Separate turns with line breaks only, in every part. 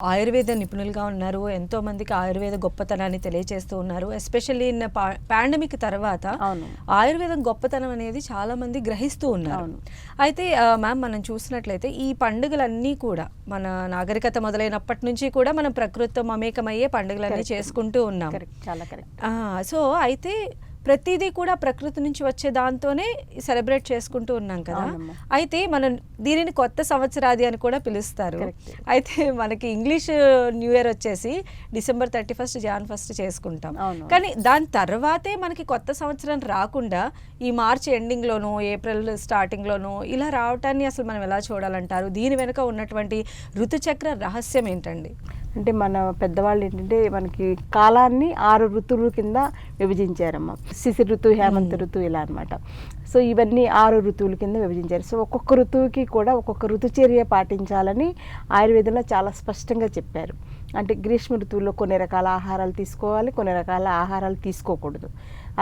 ఆయుర్వేద నిపుణులుగా ఉన్నారు. ఎంతో మందికి ఆయుర్వేద గొప్పతనాన్ని తెలియజేస్తూ ఉన్నారు. ఎస్పెషల్లీ ఇన్ పాండమిక్ తర్వాత ఆయుర్వేదం గొప్పతనం అనేది చాలా మంది గ్రహిస్తూ ఉన్నారు. అయితే మ్యామ్, మనం చూసినట్లయితే ఈ పండుగలన్నీ కూడా మన నాగరికత మొదలైనప్పటి నుంచి కూడా మనం ప్రకృతితో మమేకమయ్యే పండుగలన్నీ చేసుకుంటూ ఉన్నాం. సో అయితే ప్రతిదీ కూడా ప్రకృతి నుంచి వచ్చే దాంతోనే సెలబ్రేట్ చేసుకుంటూ ఉన్నాం కదా. అయితే మనం దీనిని కొత్త సంవత్సరాది అని కూడా పిలుస్తారు. అయితే మనకి ఇంగ్లీష్ న్యూ ఇయర్ వచ్చేసి December 31, Jan 1 చేసుకుంటాం. కానీ దాని తర్వాతే మనకి కొత్త సంవత్సరం రాకుండా ఈ మార్చ్ ఎండింగ్లోనూ ఏప్రిల్ స్టార్టింగ్లోనూ ఇలా రావటాన్ని అసలు మనం ఎలా చూడాలంటారు? దీని వెనుక ఉన్నటువంటి ఋతుచక్ర రహస్యం ఏంటండి?
అంటే మన పెద్దవాళ్ళు ఏంటంటే మనకి కాలాన్ని 6 ఋతువుల కింద విభజించారమ్మ. శిశిర ఋతువు, హేమంత ఋతువు ఇలా అనమాట. సో ఇవన్నీ 6 ఋతువుల కింద విభజించారు. సో ఒక్కొక్క ఋతువుకి కూడా ఒక్కొక్క ఋతుచర్య పాటించాలని ఆయుర్వేదంలో చాలా స్పష్టంగా చెప్పారు. అంటే గ్రీష్మ ఋతువుల్లో కొన్ని రకాల ఆహారాలు తీసుకోవాలి, కొన్ని రకాల ఆహారాలు తీసుకోకూడదు.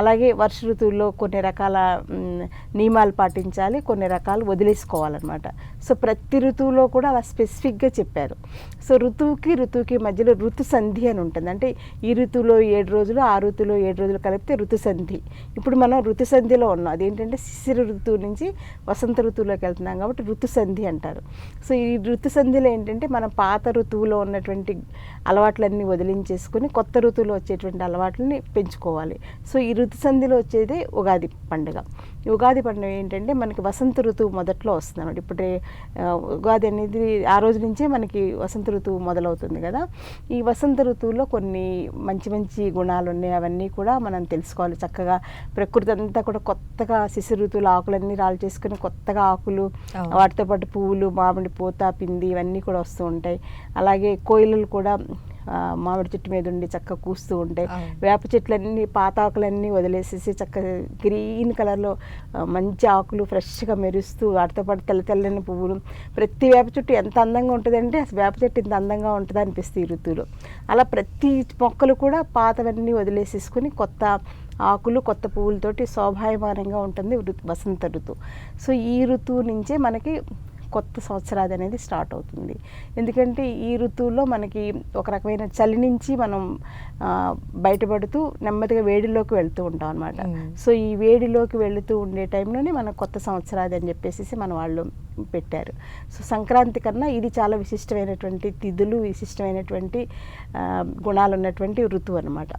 అలాగే వర్ష ఋతువుల్లో కొన్ని రకాల నియమాలు పాటించాలి, కొన్ని రకాలు వదిలేసుకోవాలన్నమాట. సో ప్రతి ఋతువులో కూడా అలా స్పెసిఫిక్గా చెప్పారు. సో ఋతువుకి మధ్యలో ఋతు సంధి అని ఉంటుంది. అంటే ఈ ఋతువులో 7 రోజులు, ఆ ఋతువులో 7 రోజులు కలిపితే ఋతు సంధి. ఇప్పుడు మనం ఋతు సంధిలో ఉన్నాం. అదేంటంటే శిశిర ఋతువు నుంచి వసంత ఋతువులోకి వెళ్తున్నాం కాబట్టి ఋతు సంధి అంటారు. సో ఈ ఋతు సంధిలో ఏంటంటే మనం పాత ఋతువులో ఉన్నటువంటి అలవాట్లన్నీ వదిలించేసుకుని కొత్త ఋతువులో వచ్చేటువంటి అలవాట్లని పెంచుకోవాలి. సో ఈ ఋతు సంధిలో వచ్చేది ఉగాది పండుగ. ఈ ఉగాది పండుగ ఏంటంటే మనకి వసంత ఋతువు మొదట్లో వస్తుంది అన్నమాట. ఇప్పుడు ఉగాది అనేది ఆ రోజు నుంచే మనకి వసంత ఋతువు మొదలవుతుంది కదా. ఈ వసంత ఋతువులో కొన్ని మంచి మంచి గుణాలు ఉన్నాయి. అవన్నీ కూడా మనం తెలుసుకోవాలి. చక్కగా ప్రకృతి అంతా కూడా కొత్తగా శిశిర ఋతువులో ఆకులన్నీ రాళ్ళు చేసుకుని కొత్తగా ఆకులు, వాటితో పాటు పువ్వులు, మామిడి పూత, పిండి ఇవన్నీ కూడా వస్తూ ఉంటాయి. అలాగే కోయిలలు కూడా మామిడి చెట్టు మీద ఉండి చక్కగా కూస్తూ ఉంటాయి. వేప చెట్లన్నీ పాత ఆకులన్నీ వదిలేసేసి చక్కగా గ్రీన్ కలర్లో మంచి ఆకులు ఫ్రెష్గా మెరుస్తూ వాటితో పాటు తెల్ల తెల్లని పువ్వులు. ప్రతి వేప చెట్టు ఎంత అందంగా ఉంటుందంటే అసలు వేప చెట్టు ఇంత అందంగా ఉంటుంది అనిపిస్తుంది ఈ ఋతువులో. అలా ప్రతి మొక్కలు కూడా పాతవన్నీ వదిలేసేసుకుని కొత్త ఆకులు, కొత్త పువ్వులతోటి శోభాయమానంగా ఉంటుంది వసంత ఋతువు. సో ఈ ఋతువు నుంచే మనకి కొత్త సంవత్సరాది అనేది స్టార్ట్ అవుతుంది. ఎందుకంటే ఈ ఋతువులో మనకి ఒక రకమైన చలి నుంచి మనం బయటపడుతూ నెమ్మదిగా వేడిలోకి వెళ్తూ ఉంటాం అనమాట. సో ఈ వేడిలోకి వెళుతూ ఉండే టైంలోనే మన కొత్త సంవత్సరాది అని చెప్పేసి మన వాళ్ళు పెట్టారు. సో సంక్రాంతి కన్నా ఇది చాలా విశిష్టమైనటువంటి తిథులు, విశిష్టమైనటువంటి గుణాలు ఉన్నటువంటి ఋతువు అనమాట.